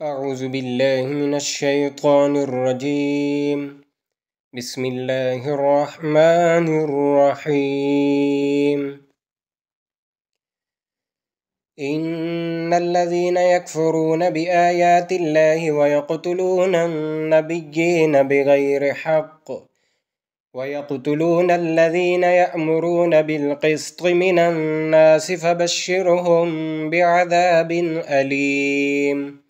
أعوذ بالله من الشيطان الرجيم. بسم الله الرحمن الرحيم. إن الذين يكفرون بآيات الله ويقتلون النبيين بغير حق ويقتلون الذين يأمرون بالقسط من الناس فبشرهم بعذاب أليم.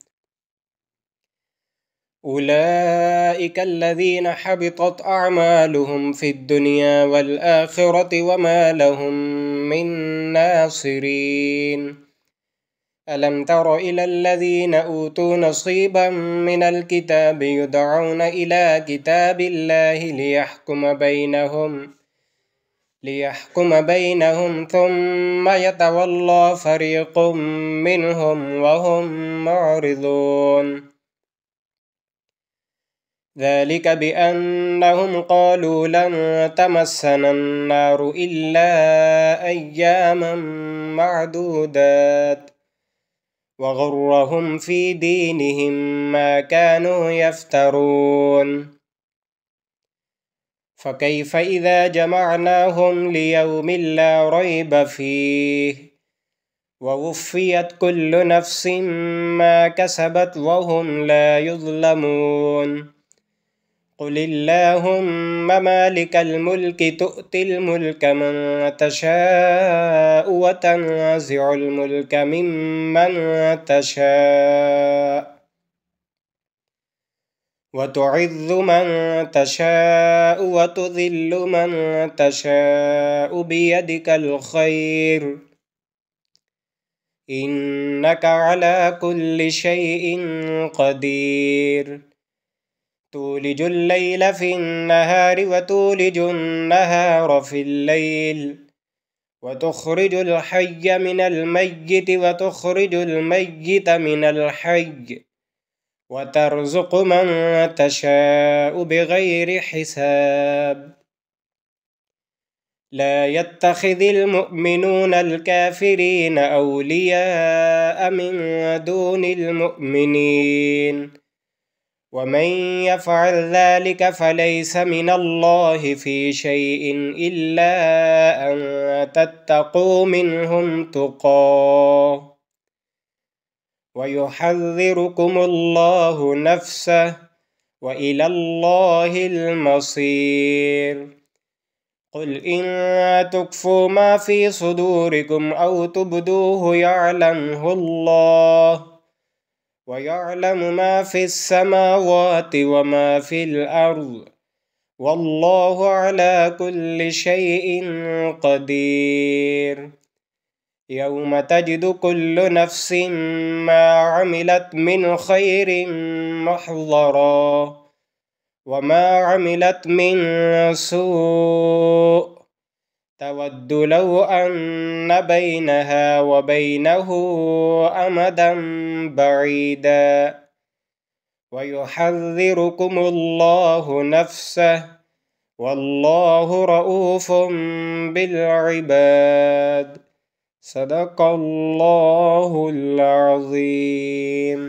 أولئك الذين حبطت أعمالهم في الدنيا والآخرة وما لهم من ناصرين. ألم تر إلى الذين أوتوا نصيبا من الكتاب يدعون إلى كتاب الله ليحكم بينهم ثم يتولى فريق منهم وهم معرضون. ذلك بأنهم قالوا لن تمسنا النار إلا أياما معدودات وغرهم في دينهم ما كانوا يفترون. فكيف إذا جمعناهم ليوم لا ريب فيه ووفيت كل نفس ما كسبت وهم لا يظلمون. قل اللهم مالك الملك تؤتي الملك من تشاء وتنزع الملك ممن تشاء وتعز من تشاء وتذل من تشاء بيدك الخير إنك على كل شيء قدير. تولج الليل في النهار وتولج النهار في الليل وتخرج الحي من الميت وتخرج الميت من الحي وترزق من تشاء بغير حساب. لا يتخذ المؤمنون الكافرين أولياء من دون المؤمنين ومن يفعل ذلك فليس من الله في شيء إلا أن تتقوا منهم تقاه ويحذركم الله نفسه وإلى الله المصير. قل إن تخفوا ما في صدوركم أو تبدوه يعلمه الله ويعلم ما في السماوات وما في الأرض والله على كل شيء قدير. يوم تجد كل نفس ما عملت من خير محضرا وما عملت من سوء تود لو أن بينها وبينه أمدا بعيدا ويحذركم الله نفسه والله رؤوف بالعباد. صدق الله العظيم.